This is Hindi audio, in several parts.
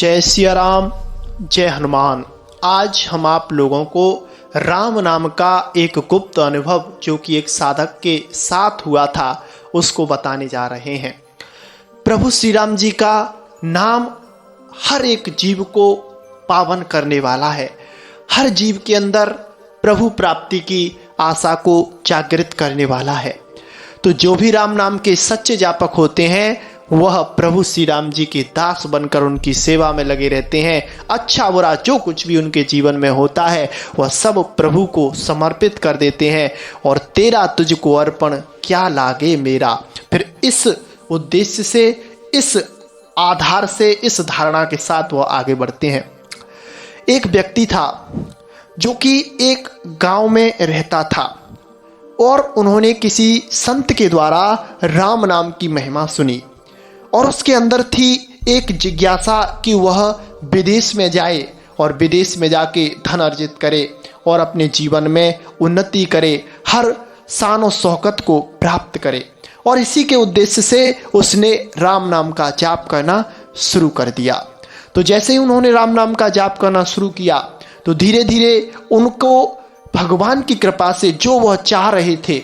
जय सिया राम, जय हनुमान। आज हम आप लोगों को राम नाम का एक गुप्त अनुभव जो कि एक साधक के साथ हुआ था उसको बताने जा रहे हैं। प्रभु श्री राम जी का नाम हर एक जीव को पावन करने वाला है। हर जीव के अंदर प्रभु प्राप्ति की आशा को जागृत करने वाला है। तो जो भी राम नाम के सच्चे जापक होते हैं वह प्रभु श्री राम जी के दास बनकर उनकी सेवा में लगे रहते हैं। अच्छा बुरा जो कुछ भी उनके जीवन में होता है वह सब प्रभु को समर्पित कर देते हैं। और तेरा तुझको अर्पण क्या लागे मेरा। फिर इस उद्देश्य से, इस आधार से, इस धारणा के साथ वह आगे बढ़ते हैं। एक व्यक्ति था जो कि एक गांव में रहता था और उन्होंने किसी संत के द्वारा राम नाम की महिमा सुनी और उसके अंदर थी एक जिज्ञासा कि वह विदेश में जाए और विदेश में जाके धन अर्जित करे और अपने जीवन में उन्नति करे, हर शान और शौकत को प्राप्त करे। और इसी के उद्देश्य से उसने राम नाम का जाप करना शुरू कर दिया। तो जैसे ही उन्होंने राम नाम का जाप करना शुरू किया तो धीरे धीरे उनको भगवान की कृपा से जो वह चाह रहे थे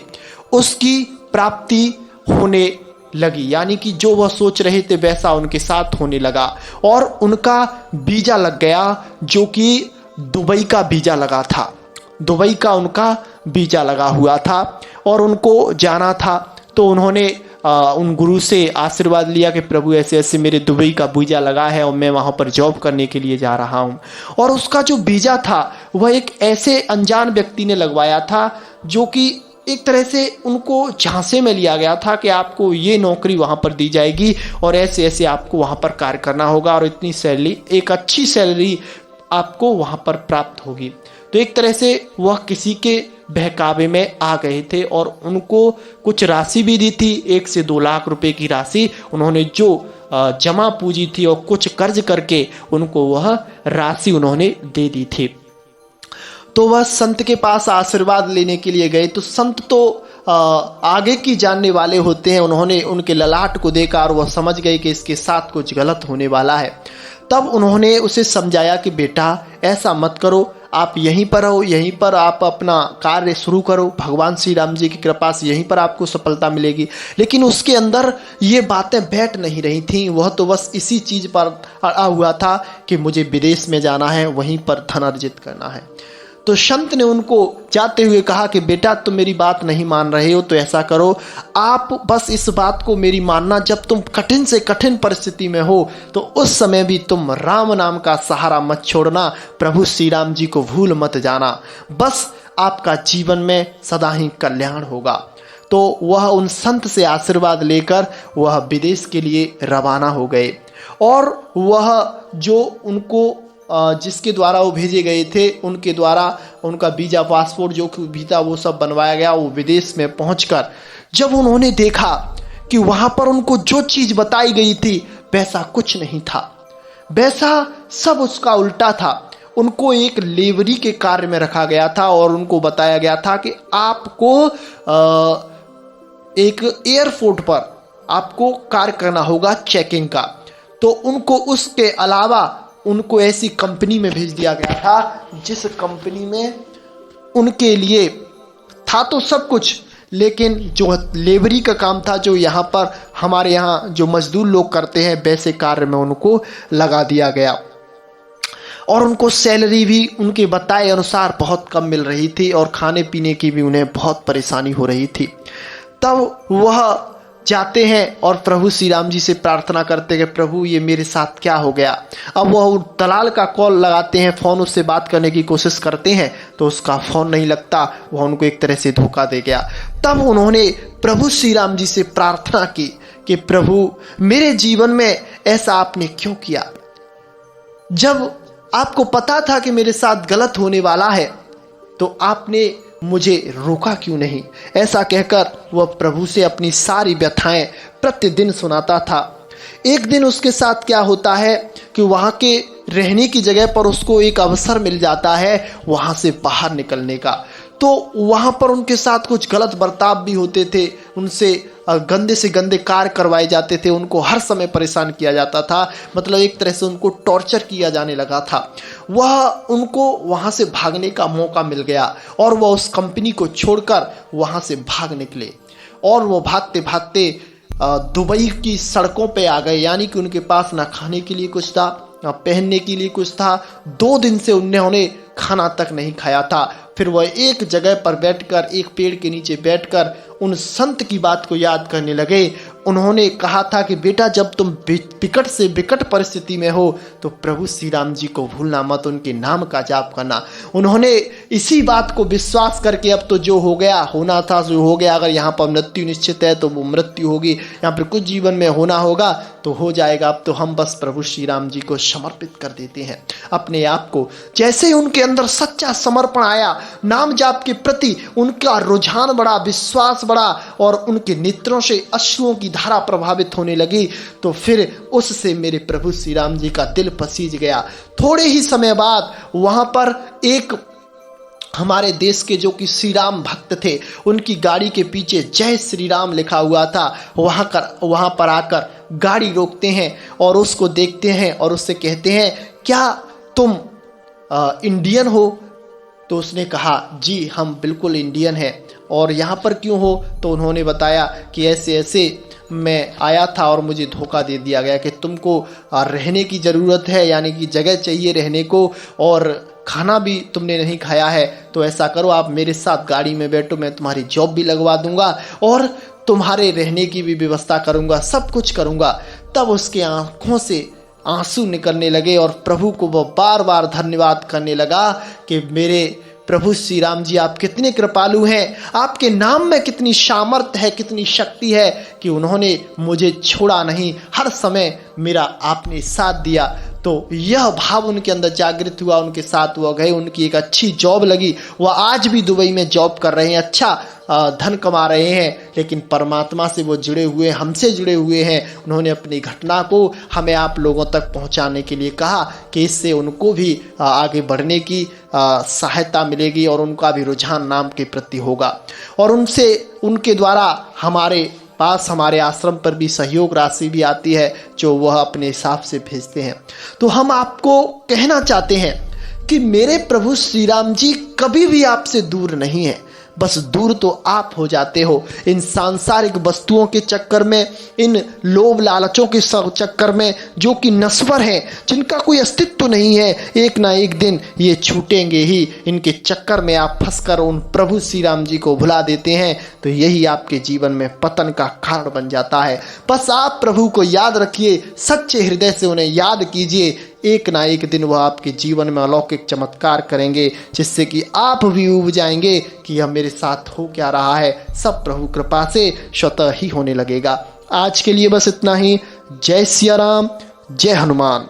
उसकी प्राप्ति होने लगी। यानी कि जो वह सोच रहे थे वैसा उनके साथ होने लगा और उनका वीजा लग गया जो कि दुबई का वीजा लगा था। दुबई का उनका वीजा लगा हुआ था और उनको जाना था। तो उन्होंने उन गुरु से आशीर्वाद लिया कि प्रभु ऐसे ऐसे मेरे दुबई का वीजा लगा है और मैं वहाँ पर जॉब करने के लिए जा रहा हूँ। और उसका जो वीजा था वह एक ऐसे अनजान व्यक्ति ने लगवाया था जो कि एक तरह से उनको झांसे में लिया गया था कि आपको ये नौकरी वहाँ पर दी जाएगी और ऐसे ऐसे आपको वहाँ पर कार्य करना होगा और इतनी सैलरी, एक अच्छी सैलरी आपको वहाँ पर प्राप्त होगी। तो एक तरह से वह किसी के बहकावे में आ गए थे और उनको कुछ राशि भी दी थी, 1 से 2 लाख रुपए की राशि उन्होंने जो जमा पूंजी थी और कुछ कर्ज करके उनको वह राशि उन्होंने दे दी थी। तो वह संत के पास आशीर्वाद लेने के लिए गए। तो संत तो आगे की जानने वाले होते हैं। उन्होंने उनके ललाट को देखा और वह समझ गए कि इसके साथ कुछ गलत होने वाला है। तब उन्होंने उसे समझाया कि बेटा ऐसा मत करो, आप यहीं पर रहो, यहीं पर आप अपना कार्य शुरू करो, भगवान श्री राम जी की कृपा से यहीं पर आपको सफलता मिलेगी। लेकिन उसके अंदर ये बातें बैठ नहीं रही थीं। वह तो बस इसी चीज़ पर अड़ा हुआ था कि मुझे विदेश में जाना है, वहीं पर धन अर्जित करना है। तो संत ने उनको जाते हुए कहा कि बेटा तुम मेरी बात नहीं मान रहे हो तो ऐसा करो, आप बस इस बात को मेरी मानना, जब तुम कठिन से कठिन परिस्थिति में हो तो उस समय भी तुम राम नाम का सहारा मत छोड़ना, प्रभु श्री राम जी को भूल मत जाना, बस आपका जीवन में सदा ही कल्याण होगा। तो वह उन संत से आशीर्वाद लेकर वह विदेश के लिए रवाना हो गए और वह जो उनको जिसके द्वारा वो भेजे गए थे उनके द्वारा उनका वीजा, पासपोर्ट जो भी था वो सब बनवाया गया। वो विदेश में पहुंचकर जब उन्होंने देखा कि वहां पर उनको जो चीज़ बताई गई थी वैसा कुछ नहीं था, वैसा सब उसका उल्टा था। उनको एक लेबरी के कार्य में रखा गया था और उनको बताया गया था कि आपको एक एयरपोर्ट पर आपको कार्य करना होगा चेकिंग का। तो उनको उसके अलावा उनको ऐसी कंपनी में भेज दिया गया था जिस कंपनी में उनके लिए था तो सब कुछ, लेकिन जो लेबरी का काम था, जो यहाँ पर हमारे यहाँ जो मजदूर लोग करते हैं वैसे कार्य में उनको लगा दिया गया। और उनको सैलरी भी उनके बताए अनुसार बहुत कम मिल रही थी और खाने पीने की भी उन्हें बहुत परेशानी हो रही थी। तब वह जाते हैं और प्रभु श्री राम जी से प्रार्थना करते हैं कि प्रभु ये मेरे साथ क्या हो गया। अब वह दलाल का कॉल लगाते हैं, फ़ोन उससे बात करने की कोशिश करते हैं तो उसका फ़ोन नहीं लगता, वह उनको एक तरह से धोखा दे गया। तब उन्होंने प्रभु श्री राम जी से प्रार्थना की कि प्रभु मेरे जीवन में ऐसा आपने क्यों किया, जब आपको पता था कि मेरे साथ गलत होने वाला है तो आपने मुझे रोका क्यों नहीं। ऐसा कहकर वह प्रभु से अपनी सारी व्यथाएं प्रतिदिन सुनाता था। एक दिन उसके साथ क्या होता है कि वहाँ के रहने की जगह पर उसको एक अवसर मिल जाता है वहाँ से बाहर निकलने का। तो वहाँ पर उनके साथ कुछ गलत बर्ताव भी होते थे, उनसे गंदे से गंदे कार्य करवाए जाते थे, उनको हर समय परेशान किया जाता था, मतलब एक तरह से उनको टॉर्चर किया जाने लगा था। वह उनको वहाँ से भागने का मौका मिल गया और वह उस कंपनी को छोड़कर वहाँ से भाग निकले और वो भागते भागते दुबई की सड़कों पे आ गए। यानी कि उनके पास ना खाने के लिए कुछ था, ना पहनने के लिए कुछ था। 2 दिन से उन्होंने खाना तक नहीं खाया था। फिर वह एक जगह पर बैठकर, एक पेड़ के नीचे बैठकर उन संत की बात को याद करने लगे। उन्होंने कहा था कि बेटा, जब तुम विकट से विकट परिस्थिति में हो तो प्रभु श्री राम जी को भूलना मत, उनके नाम का जाप करना। उन्होंने इसी बात को विश्वास करके अब तो जो हो गया होना था जो हो गया, अगर यहाँ पर मृत्यु निश्चित है तो वो मृत्यु होगी, यहाँ पर कुछ जीवन में होना होगा तो हो जाएगा। अब तो हम बस प्रभु श्री राम जी को समर्पित कर देते हैं अपने आप को। जैसे ही उनके अंदर सच्चा समर्पण आया, नाम जाप के प्रति उनका रुझान बढ़ा, विश्वास बढ़ा और उनके नेत्रों से अश्रुओं की धारा प्रभावित होने लगी, तो फिर उससे मेरे प्रभु श्री राम जी का दिल पसीज गया। थोड़े ही समय बाद वहां पर एक हमारे देश के जो कि श्री राम भक्त थे, उनकी गाड़ी के पीछे जय श्री राम लिखा हुआ था। वहां पर आकर गाड़ी रोकते हैं और उसको देखते हैं और उससे कहते हैं, क्या तुम इंडियन हो? तो उसने कहा, जी हम बिल्कुल इंडियन हैं। और यहाँ पर क्यों हो? तो उन्होंने बताया कि ऐसे ऐसे मैं आया था और मुझे धोखा दे दिया गया कि तुमको रहने की ज़रूरत है, यानी कि जगह चाहिए रहने को, और खाना भी तुमने नहीं खाया है। तो ऐसा करो, आप मेरे साथ गाड़ी में बैठो, मैं तुम्हारी जॉब भी लगवा दूंगा और तुम्हारे रहने की भी व्यवस्था करूंगा, सब कुछ करूंगा। तब उसके आंखों से आंसू निकलने लगे और प्रभु को वो बार बार धन्यवाद करने लगा कि मेरे प्रभु श्री राम जी, आप कितने कृपालु हैं, आपके नाम में कितनी सामर्थ्य है, कितनी शक्ति है कि उन्होंने मुझे छोड़ा नहीं, हर समय मेरा आपने साथ दिया। तो यह भाव उनके अंदर जागृत हुआ, उनके साथ वो गए, उनकी एक अच्छी जॉब लगी, वह आज भी दुबई में जॉब कर रहे हैं, अच्छा धन कमा रहे हैं, लेकिन परमात्मा से वो जुड़े हुए, हमसे जुड़े हुए हैं। उन्होंने अपनी घटना को हमें आप लोगों तक पहुंचाने के लिए कहा कि इससे उनको भी आगे बढ़ने की सहायता मिलेगी और उनका भी रुझान नाम के प्रति होगा और उनके द्वारा हमारे पास, हमारे आश्रम पर भी सहयोग राशि भी आती है जो वह अपने हिसाब से भेजते हैं। तो हम आपको कहना चाहते हैं कि मेरे प्रभु श्री राम जी कभी भी आपसे दूर नहीं है, बस दूर तो आप हो जाते हो इन सांसारिक वस्तुओं के चक्कर में, इन लोभ लालचों के चक्कर में जो कि नश्वर हैं, जिनका कोई अस्तित्व नहीं है। एक ना एक दिन ये छूटेंगे ही। इनके चक्कर में आप फंसकर उन प्रभु श्री राम जी को भुला देते हैं, तो यही आपके जीवन में पतन का कारण बन जाता है। बस आप प्रभु को याद रखिए, सच्चे हृदय से उन्हें याद कीजिए, एक ना एक दिन वह आपके जीवन में अलौकिक चमत्कार करेंगे, जिससे कि आप भी ऊब जाएंगे कि यह मेरे साथ हो क्या रहा है। सब प्रभु कृपा से स्वतः ही होने लगेगा। आज के लिए बस इतना ही। जय सिया राम, जय हनुमान।